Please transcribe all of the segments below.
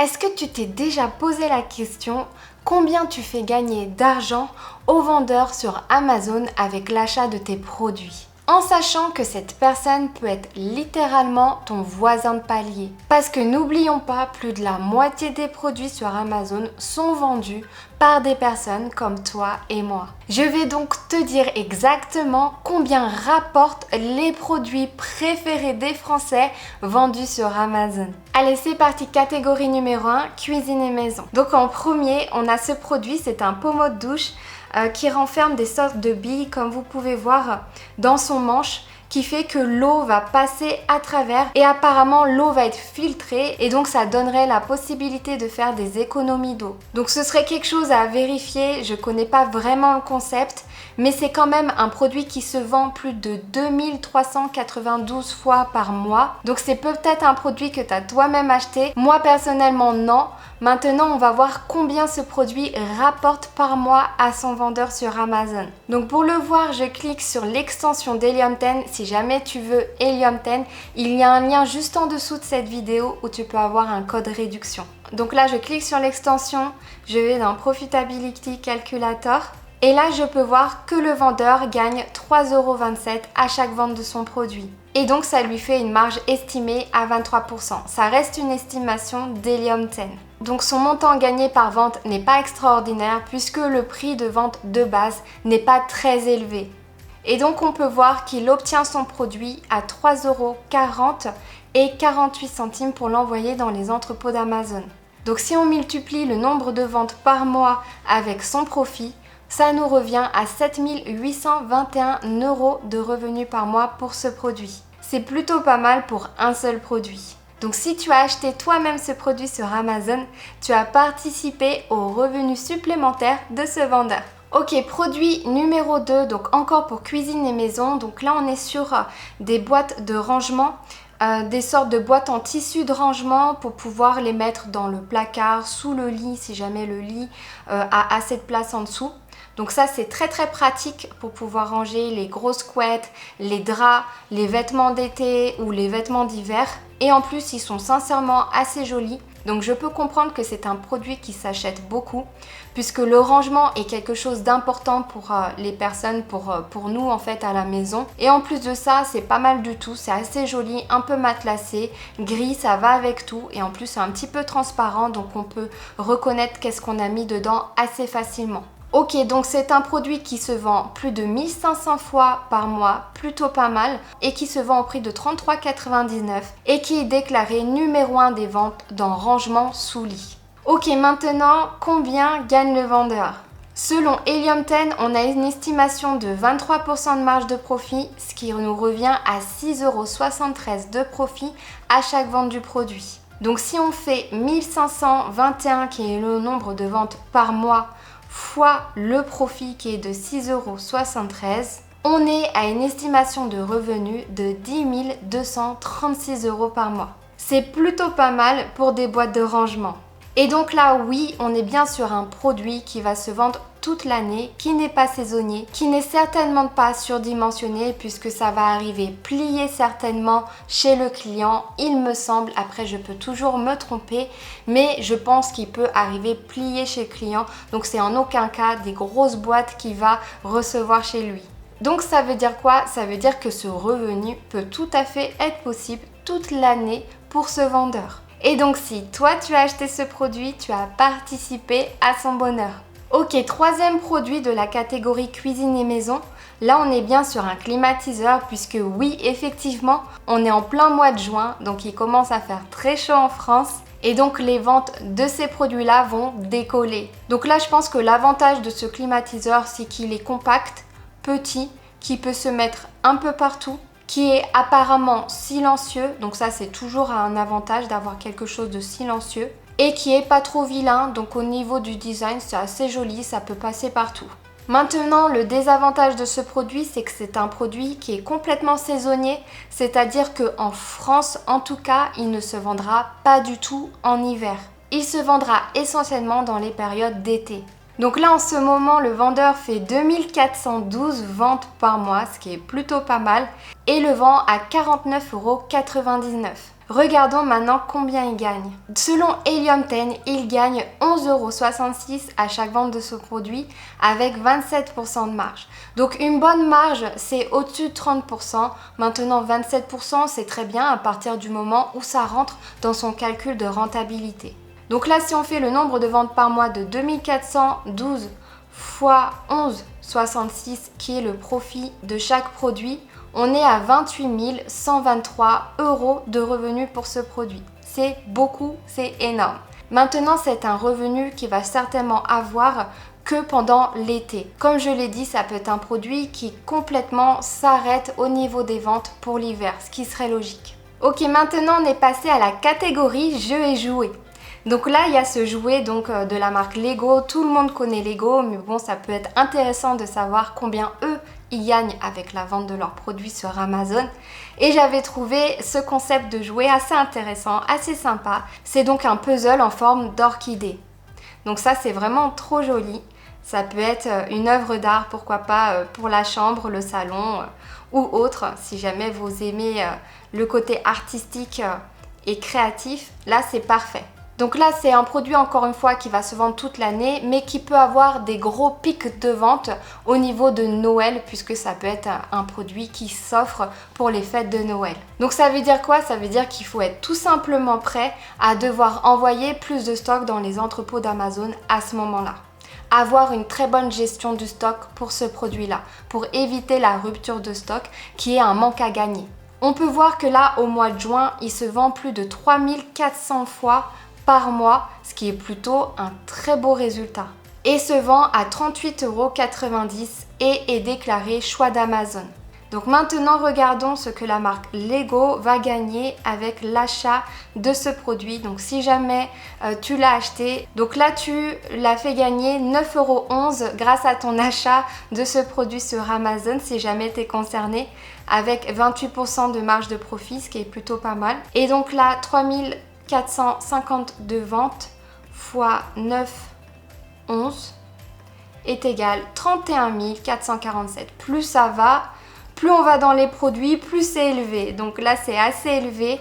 Est-ce que tu t'es déjà posé la question combien tu fais gagner d'argent aux vendeurs sur Amazon avec l'achat de tes produits? En sachant que cette personne peut être littéralement ton voisin de palier. Parce que n'oublions pas, plus de la moitié des produits sur Amazon sont vendus par des personnes comme toi et moi. Je vais donc te dire exactement combien rapportent les produits préférés des Français vendus sur Amazon. Allez, c'est parti, catégorie numéro 1, cuisine et maison. Donc en premier, on a ce produit, c'est un pommeau de douche qui renferme des sortes de billes, comme vous pouvez voir dans son manche, qui fait que l'eau va passer à travers et apparemment l'eau va être filtrée et donc ça donnerait la possibilité de faire des économies d'eau. Donc ce serait quelque chose à vérifier, je connais pas vraiment le concept, mais c'est quand même un produit qui se vend plus de 2392 fois par mois. Donc c'est peut-être un produit que tu as toi-même acheté. Moi personnellement non. Maintenant on va voir combien ce produit rapporte par mois à son vendeur sur Amazon. Donc pour le voir, je clique sur l'extension d'Helium 10. Si jamais tu veux Helium 10, il y a un lien juste en dessous de cette vidéo où tu peux avoir un code réduction. Donc là je clique sur l'extension, je vais dans Profitability Calculator. Et là, je peux voir que le vendeur gagne 3,27 € à chaque vente de son produit. Et donc, ça lui fait une marge estimée à 23%. Ça reste une estimation d'Helium 10. Donc, son montant gagné par vente n'est pas extraordinaire puisque le prix de vente de base n'est pas très élevé. Et donc, on peut voir qu'il obtient son produit à 3,40 € et 48 centimes pour l'envoyer dans les entrepôts d'Amazon. Donc, si on multiplie le nombre de ventes par mois avec son profit, ça nous revient à 7 821 € de revenus par mois pour ce produit. C'est plutôt pas mal pour un seul produit. Donc si tu as acheté toi-même ce produit sur Amazon, tu as participé aux revenus supplémentaires de ce vendeur. Ok, produit numéro 2, donc encore pour cuisine et maison. Donc là on est sur des boîtes de rangement. Des sortes de boîtes en tissu de rangement pour pouvoir les mettre dans le placard, sous le lit si jamais le lit a assez de place en dessous. Donc ça c'est très pratique pour pouvoir ranger les grosses couettes, les draps, les vêtements d'été ou les vêtements d'hiver. Et en plus ils sont sincèrement assez jolis. Donc je peux comprendre que c'est un produit qui s'achète beaucoup puisque le rangement est quelque chose d'important pour les personnes, pour nous en fait à la maison. Et en plus de ça, c'est pas mal du tout, c'est assez joli, un peu matelassé, gris, ça va avec tout. Et en plus c'est un petit peu transparent donc on peut reconnaître qu'est-ce qu'on a mis dedans assez facilement. Ok, donc c'est un produit qui se vend plus de 1500 fois par mois, plutôt pas mal, et qui se vend au prix de 33,99 € et qui est déclaré numéro 1 des ventes dans rangement sous lit. Ok, maintenant, combien gagne le vendeur? Selon Helium 10, on a une estimation de 23% de marge de profit, ce qui nous revient à 6,73 € de profit à chaque vente du produit. Donc si on fait 1521, qui est le nombre de ventes par mois, fois le profit qui est de 6,73 €, on est à une estimation de revenus de 10 236 € par mois. C'est plutôt pas mal pour des boîtes de rangement. Et donc là, oui, on est bien sur un produit qui va se vendre toute l'année, qui n'est pas saisonnier, qui n'est certainement pas surdimensionné puisque ça va arriver plié certainement chez le client, il me semble. Après, je peux toujours me tromper, mais je pense qu'il peut arriver plié chez le client. Donc c'est en aucun cas des grosses boîtes qu'il va recevoir chez lui. Donc ça veut dire quoi? Ça veut dire que ce revenu peut tout à fait être possible toute l'année pour ce vendeur. Et donc si toi tu as acheté ce produit, tu as participé à son bonheur. Ok, troisième produit de la catégorie cuisine et maison. Là on est bien sur un climatiseur puisque oui, effectivement, on est en plein mois de juin, donc il commence à faire très chaud en France. Et donc les ventes de ces produits-là vont décoller. Donc là je pense que l'avantage de ce climatiseur, c'est qu'il est compact, petit, qui peut se mettre un peu partout, qui est apparemment silencieux, donc ça c'est toujours un avantage d'avoir quelque chose de silencieux, et qui est pas trop vilain, donc au niveau du design c'est assez joli, ça peut passer partout. Maintenant, le désavantage de ce produit, c'est que c'est un produit qui est complètement saisonnier, c'est-à-dire qu'en France, en tout cas, il ne se vendra pas du tout en hiver. Il se vendra essentiellement dans les périodes d'été. Donc là, en ce moment, le vendeur fait 2412 ventes par mois, ce qui est plutôt pas mal, et le vend à 49,99 €. Regardons maintenant combien il gagne. Selon Helium 10, il gagne 11,66 € à chaque vente de ce produit avec 27% de marge. Donc une bonne marge, c'est au-dessus de 30%. Maintenant 27%, c'est très bien à partir du moment où ça rentre dans son calcul de rentabilité. Donc là, si on fait le nombre de ventes par mois de 2412 fois 11,66 qui est le profit de chaque produit, on est à 28 123 € de revenus pour ce produit. C'est beaucoup, c'est énorme. Maintenant, c'est un revenu qui va certainement avoir que pendant l'été. Comme je l'ai dit, ça peut être un produit qui complètement s'arrête au niveau des ventes pour l'hiver, ce qui serait logique. Ok, maintenant on est passé à la catégorie jeux et jouets. Donc là, il y a ce jouet de la marque Lego. Tout le monde connaît Lego, mais bon, ça peut être intéressant de savoir combien eux, ils gagnent avec la vente de leurs produits sur Amazon. Et j'avais trouvé ce concept de jouet assez intéressant, assez sympa. C'est donc un puzzle en forme d'orchidée. Donc ça, c'est vraiment trop joli. Ça peut être une œuvre d'art, pourquoi pas, pour la chambre, le salon ou autre. Si jamais vous aimez le côté artistique et créatif, là, c'est parfait. Donc là, c'est un produit encore une fois qui va se vendre toute l'année, mais qui peut avoir des gros pics de vente au niveau de Noël, puisque ça peut être un produit qui s'offre pour les fêtes de Noël. Donc ça veut dire quoi? Ça veut dire qu'il faut être tout simplement prêt à devoir envoyer plus de stock dans les entrepôts d'Amazon à ce moment-là. Avoir une très bonne gestion du stock pour ce produit-là, pour éviter la rupture de stock qui est un manque à gagner. On peut voir que là, au mois de juin, il se vend plus de 3400 fois par mois, ce qui est plutôt un très beau résultat. Et se vend à 38,90 € et est déclaré choix d'Amazon. Donc maintenant, regardons ce que la marque Lego va gagner avec l'achat de ce produit. Donc si jamais tu l'as acheté, donc là tu l'as fait gagner 9,11 € grâce à ton achat de ce produit sur Amazon si jamais tu es concerné, avec 28% de marge de profit, ce qui est plutôt pas mal. Et donc là, 3452 ventes fois 9,11 est égal 31 447. Plus ça va, plus on va dans les produits, plus c'est élevé. Donc là, c'est assez élevé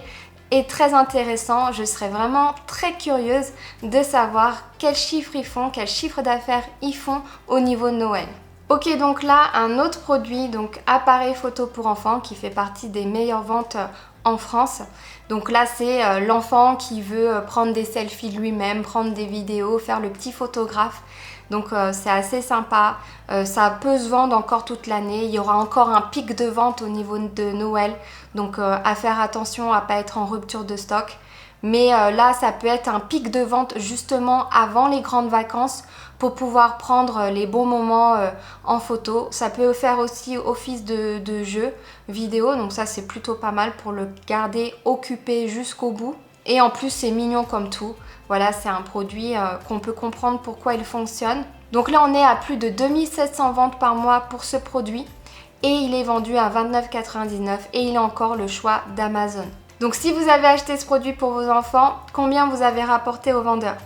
et très intéressant. Je serais vraiment très curieuse de savoir quels chiffres ils font, quel chiffre d'affaires ils font au niveau de Noël. Ok, donc là, un autre produit, donc appareil photo pour enfants qui fait partie des meilleures ventes en France. Donc là, c'est l'enfant qui veut prendre des selfies lui-même, prendre des vidéos, faire le petit photographe. Donc c'est assez sympa, ça peut se vendre encore toute l'année, il y aura encore un pic de vente au niveau de Noël, donc à faire attention à ne pas être en rupture de stock. Mais là, ça peut être un pic de vente justement avant les grandes vacances pour pouvoir prendre les bons moments en photo. Ça peut faire aussi office de jeu vidéo, donc ça c'est plutôt pas mal pour le garder occupé jusqu'au bout. Et en plus, c'est mignon comme tout. Voilà, c'est un produit qu'on peut comprendre pourquoi il fonctionne. Donc là, on est à plus de 2700 ventes par mois pour ce produit. Et il est vendu à 29,99 € et il est encore le choix d'Amazon. Donc si vous avez acheté ce produit pour vos enfants, combien vous avez rapporté au vendeur?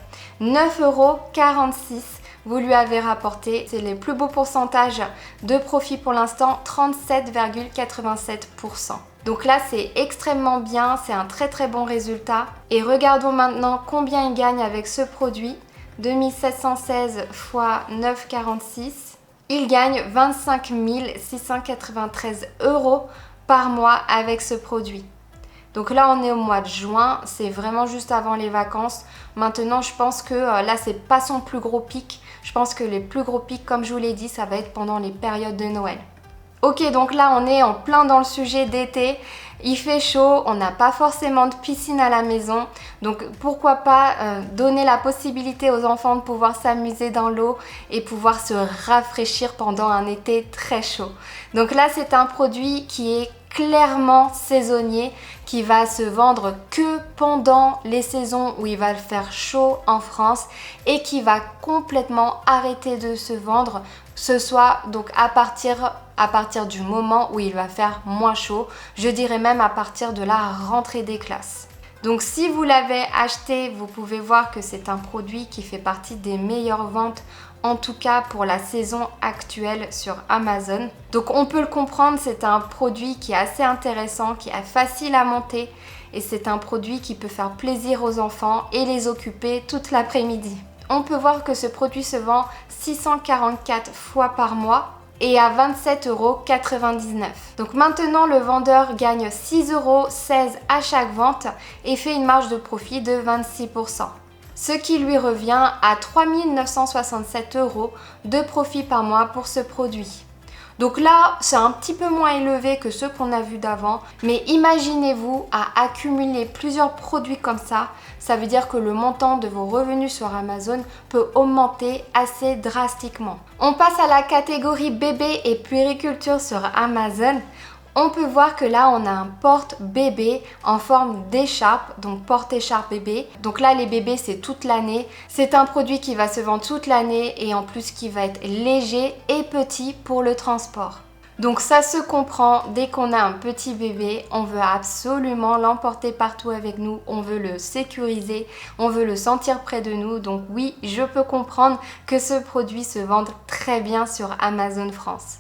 9,46 €. Vous lui avez rapporté, c'est les plus beaux pourcentages de profit pour l'instant, 37,87%. Donc là, c'est extrêmement bien, c'est un très très bon résultat. Et regardons maintenant combien il gagne avec ce produit. 2716 fois 9,46. Il gagne 25 693 € par mois avec ce produit. Donc là, on est au mois de juin, c'est vraiment juste avant les vacances. Maintenant, je pense que là, c'est pas son plus gros pic. Je pense que les plus gros pics, comme je vous l'ai dit, ça va être pendant les périodes de Noël. Ok, donc là, on est en plein dans le sujet d'été. Il fait chaud, on n'a pas forcément de piscine à la maison. Donc pourquoi pas donner la possibilité aux enfants de pouvoir s'amuser dans l'eau et pouvoir se rafraîchir pendant un été très chaud. Donc là, c'est un produit qui est clairement saisonnier, qui va se vendre que pendant les saisons où il va faire chaud en France et qui va complètement arrêter de se vendre, ce soit donc à partir du moment où il va faire moins chaud, je dirais même à partir de la rentrée des classes. Donc si vous l'avez acheté, vous pouvez voir que c'est un produit qui fait partie des meilleures ventes, en tout cas pour la saison actuelle sur Amazon. Donc on peut le comprendre, c'est un produit qui est assez intéressant, qui est facile à monter et c'est un produit qui peut faire plaisir aux enfants et les occuper toute l'après-midi. On peut voir que ce produit se vend 644 fois par mois et à 27,99 €. Donc maintenant le vendeur gagne 6,16 € à chaque vente et fait une marge de profit de 26%. Ce qui lui revient à 3 967 € de profit par mois pour ce produit. Donc là, c'est un petit peu moins élevé que ceux qu'on a vus d'avant, mais imaginez-vous à accumuler plusieurs produits comme ça, ça veut dire que le montant de vos revenus sur Amazon peut augmenter assez drastiquement. On passe à la catégorie bébé et puériculture sur Amazon. On peut voir que là, on a un porte-bébé en forme d'écharpe, donc porte-écharpe bébé. Donc là, les bébés, c'est toute l'année. C'est un produit qui va se vendre toute l'année et en plus qui va être léger et petit pour le transport. Donc ça se comprend, dès qu'on a un petit bébé, on veut absolument l'emporter partout avec nous, on veut le sécuriser, on veut le sentir près de nous. Donc oui, je peux comprendre que ce produit se vende très bien sur Amazon France.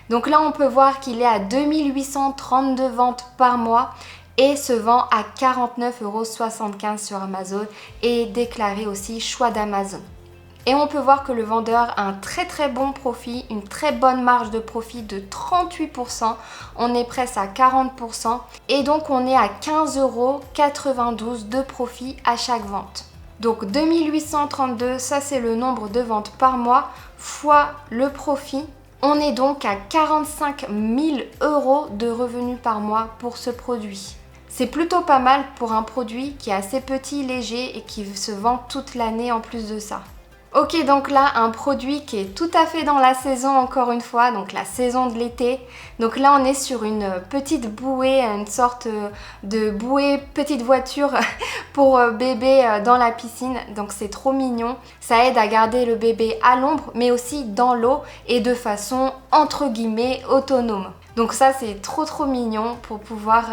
Donc là, on peut voir qu'il est à 2832 ventes par mois et se vend à 49,75 € sur Amazon et déclaré aussi choix d'Amazon. Et on peut voir que le vendeur a un très bon profit, une très bonne marge de profit de 38%. On est presque à 40% et donc on est à 15,92 € de profit à chaque vente. Donc 2832, ça c'est le nombre de ventes par mois fois le profit. On est donc à 45 000 € de revenus par mois pour ce produit. C'est plutôt pas mal pour un produit qui est assez petit, léger et qui se vend toute l'année en plus de ça. Ok, donc là, un produit qui est tout à fait dans la saison encore une fois, donc la saison de l'été. Donc là, on est sur une petite bouée, une sorte de bouée, petite voiture pour bébé dans la piscine. Donc c'est trop mignon. Ça aide à garder le bébé à l'ombre, mais aussi dans l'eau et de façon entre guillemets autonome. Donc ça c'est trop mignon pour pouvoir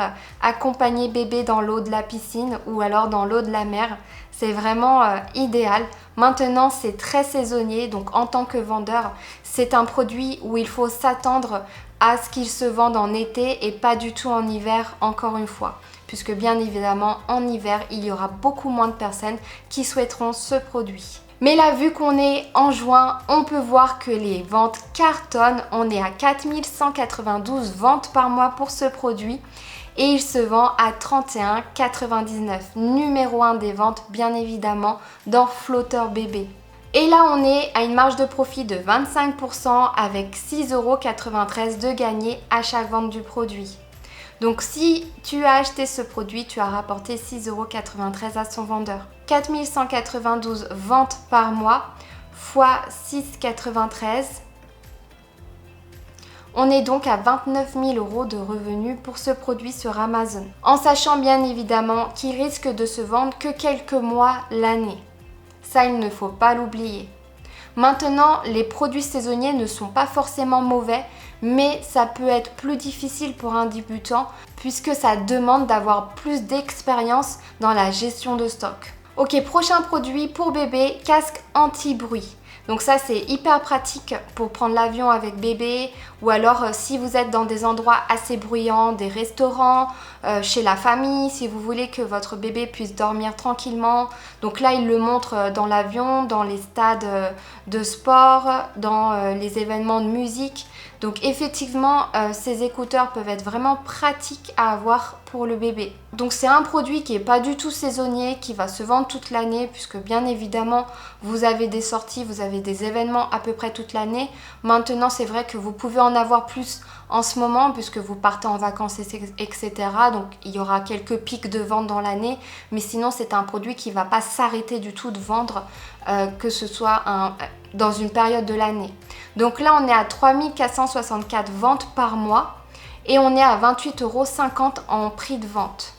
accompagner bébé dans l'eau de la piscine ou alors dans l'eau de la mer. C'est vraiment idéal. Maintenant c'est très saisonnier, donc en tant que vendeur, c'est un produit où il faut s'attendre à ce qu'il se vende en été et pas du tout en hiver encore une fois. Puisque bien évidemment en hiver il y aura beaucoup moins de personnes qui souhaiteront ce produit. Mais là, vu qu'on est en juin, on peut voir que les ventes cartonnent. On est à 4192 ventes par mois pour ce produit et il se vend à 31,99 €. Numéro 1 des ventes, bien évidemment, dans Flotteur Bébé. Et là, on est à une marge de profit de 25% avec 6,93 € de gagné à chaque vente du produit. Donc si tu as acheté ce produit, tu as rapporté 6,93 € à son vendeur. 4192 ventes par mois fois 6,93. On est donc à 29 000 € de revenus pour ce produit sur Amazon. En sachant bien évidemment qu'il risque de se vendre que quelques mois l'année. Ça, il ne faut pas l'oublier. Maintenant, les produits saisonniers ne sont pas forcément mauvais, mais ça peut être plus difficile pour un débutant puisque ça demande d'avoir plus d'expérience dans la gestion de stock. Ok, prochain produit pour bébé, casque anti-bruit. Donc ça c'est hyper pratique pour prendre l'avion avec bébé ou alors si vous êtes dans des endroits assez bruyants, des restaurants, chez la famille, si vous voulez que votre bébé puisse dormir tranquillement. Donc là il le montre dans l'avion, dans les stades de sport, dans les événements de musique. Donc effectivement ces écouteurs peuvent être vraiment pratiques à avoir pour le bébé. Donc c'est un produit qui n'est pas du tout saisonnier, qui va se vendre toute l'année puisque bien évidemment vous avez des sorties, vous avez des événements à peu près toute l'année. Maintenant c'est vrai que vous pouvez en avoir plus en ce moment puisque vous partez en vacances etc. Donc il y aura quelques pics de vente dans l'année, mais sinon c'est un produit qui ne va pas s'arrêter du tout de vendre que ce soit dans une période de l'année. Donc là on est à 3464 ventes par mois et on est à 28,50 € en prix de vente.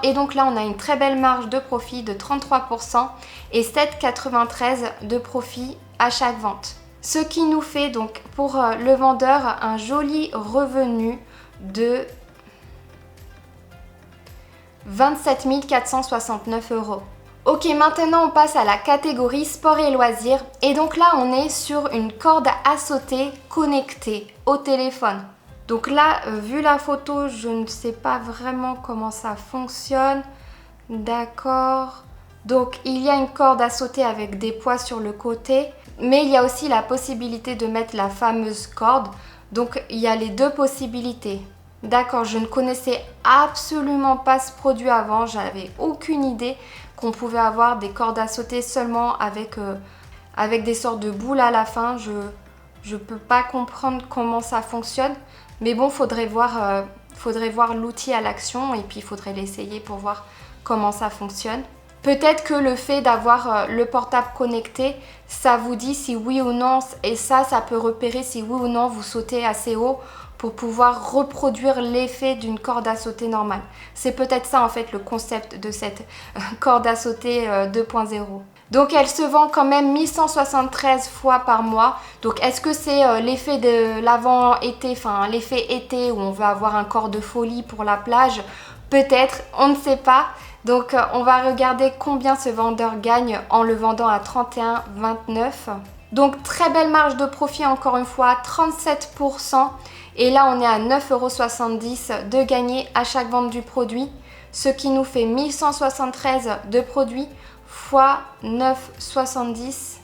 Et donc là on a une très belle marge de profit de 33% et 7,93 € de profit à chaque vente. Ce qui nous fait donc pour le vendeur un joli revenu de 27 469 €. Ok, maintenant on passe à la catégorie sport et loisirs. Et donc là, on est sur une corde à sauter connectée au téléphone. Donc là, vu la photo, je ne sais pas vraiment comment ça fonctionne. D'accord. Donc il y a une corde à sauter avec des poids sur le côté. Mais il y a aussi la possibilité de mettre la fameuse corde. Donc il y a les deux possibilités. D'accord, je ne connaissais absolument pas ce produit avant. J'avais aucune idée qu'on pouvait avoir des cordes à sauter seulement avec des sortes de boules à la fin. Je peux pas comprendre comment ça fonctionne. Mais bon, faudrait voir l'outil à l'action et puis il faudrait l'essayer pour voir comment ça fonctionne. Peut-être que le fait d'avoir le portable connecté, ça vous dit si oui ou non, et ça peut repérer si oui ou non vous sautez assez haut pour pouvoir reproduire l'effet d'une corde à sauter normale. C'est peut-être ça en fait le concept de cette corde à sauter 2.0. Donc elle se vend quand même 1173 fois par mois. Donc est-ce que c'est l'effet de l'avant-été, enfin l'effet été où on va avoir un corps de folie pour la plage? Peut-être, on ne sait pas. Donc on va regarder combien ce vendeur gagne en le vendant à 31,29 €. Donc très belle marge de profit encore une fois, 37%. Et là on est à 9,70 € de gagner à chaque vente du produit. Ce qui nous fait 1173 de produits fois 9,70.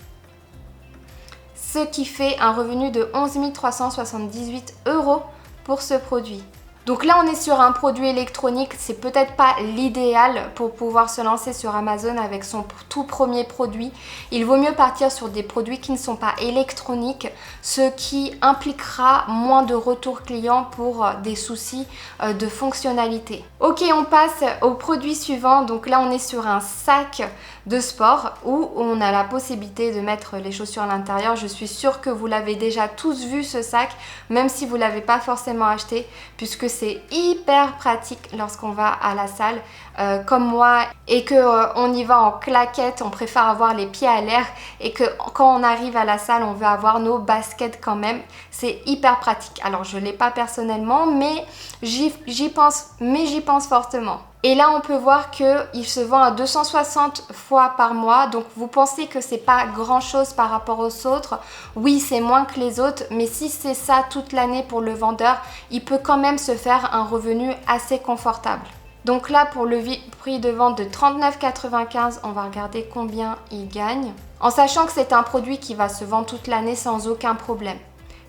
Ce qui fait un revenu de 11 378 € pour ce produit. Donc là, on est sur un produit électronique, c'est peut-être pas l'idéal pour pouvoir se lancer sur Amazon avec son tout premier produit. Il vaut mieux partir sur des produits qui ne sont pas électroniques, ce qui impliquera moins de retours clients pour des soucis de fonctionnalité. Ok, on passe au produit suivant. Donc là, on est sur un sac de sport où on a la possibilité de mettre les chaussures à l'intérieur. Je suis sûre que vous l'avez déjà tous vu ce sac, même si vous ne l'avez pas forcément acheté, puisque c'est hyper pratique lorsqu'on va à la salle comme moi et qu'on y va en claquettes. On préfère avoir les pieds à l'air et que quand on arrive à la salle, on veut avoir nos baskets quand même. C'est hyper pratique. Alors je ne l'ai pas personnellement, mais j'y pense fortement. Et là, on peut voir qu'il se vend à 260 fois par mois. Donc, vous pensez que c'est pas grand-chose par rapport aux autres. Oui, c'est moins que les autres. Mais si c'est ça toute l'année pour le vendeur, il peut quand même se faire un revenu assez confortable. Donc là, pour le prix de vente de 39,95 €, on va regarder combien il gagne. En sachant que c'est un produit qui va se vendre toute l'année sans aucun problème.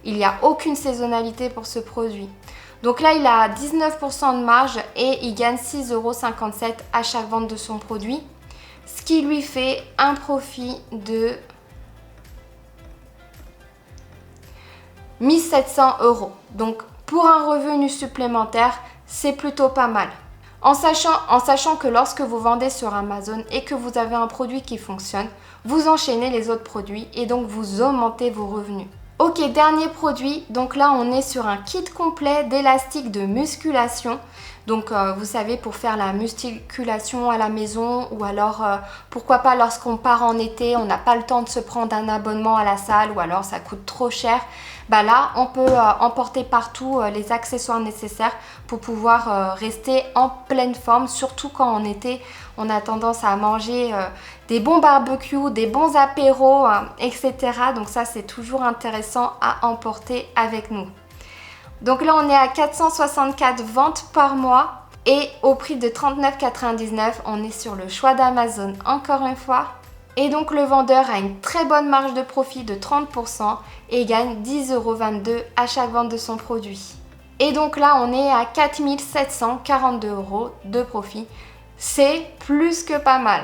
Il n'y a aucune saisonnalité pour ce produit. Donc là, il a 19% de marge et il gagne 6,57 € à chaque vente de son produit. Ce qui lui fait un profit de 1700 €. Donc pour un revenu supplémentaire, c'est plutôt pas mal. En sachant que lorsque vous vendez sur Amazon et que vous avez un produit qui fonctionne, vous enchaînez les autres produits et donc vous augmentez vos revenus. Ok, dernier produit, donc là on est sur un kit complet d'élastiques de musculation. Donc vous savez, pour faire la musculation à la maison ou alors pourquoi pas lorsqu'on part en été, on n'a pas le temps de se prendre un abonnement à la salle ou alors ça coûte trop cher. Bah là, on peut emporter partout les accessoires nécessaires pour pouvoir rester en pleine forme, surtout quand en été, on a tendance à manger des bons barbecues, des bons apéros, etc. Donc ça, c'est toujours intéressant à emporter avec nous. Donc là, on est à 464 ventes par mois et au prix de 39,99 €, on est sur le choix d'Amazon encore une fois. Et donc le vendeur a une très bonne marge de profit de 30% et gagne 10,22 € à chaque vente de son produit. Et donc là, on est à 4 742 € de profit. C'est plus que pas mal.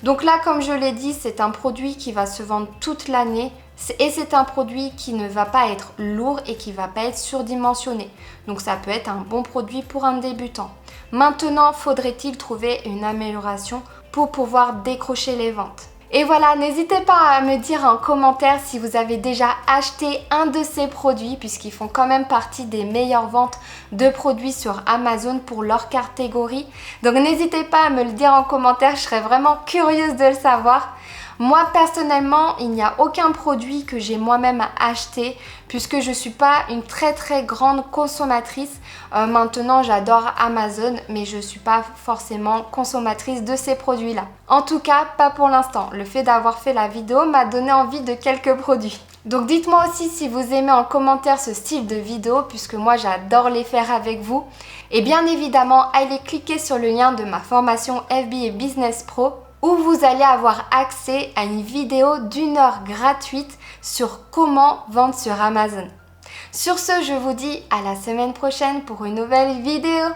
Donc là, comme je l'ai dit, c'est un produit qui va se vendre toute l'année. Et c'est un produit qui ne va pas être lourd et qui ne va pas être surdimensionné. Donc ça peut être un bon produit pour un débutant. Maintenant, faudrait-il trouver une amélioration pour pouvoir décrocher les ventes? Et voilà, n'hésitez pas à me dire en commentaire si vous avez déjà acheté un de ces produits puisqu'ils font quand même partie des meilleures ventes de produits sur Amazon pour leur catégorie. Donc n'hésitez pas à me le dire en commentaire, je serais vraiment curieuse de le savoir. Moi personnellement, il n'y a aucun produit que j'ai moi-même acheté puisque je ne suis pas une très grande consommatrice. Maintenant, j'adore Amazon, mais je ne suis pas forcément consommatrice de ces produits-là. En tout cas, pas pour l'instant. Le fait d'avoir fait la vidéo m'a donné envie de quelques produits. Donc dites-moi aussi si vous aimez en commentaire ce style de vidéo puisque moi j'adore les faire avec vous. Et bien évidemment, allez cliquer sur le lien de ma formation FBA Business Pro où vous allez avoir accès à une vidéo d'1 heure gratuite sur comment vendre sur Amazon. Sur ce, je vous dis à la semaine prochaine pour une nouvelle vidéo.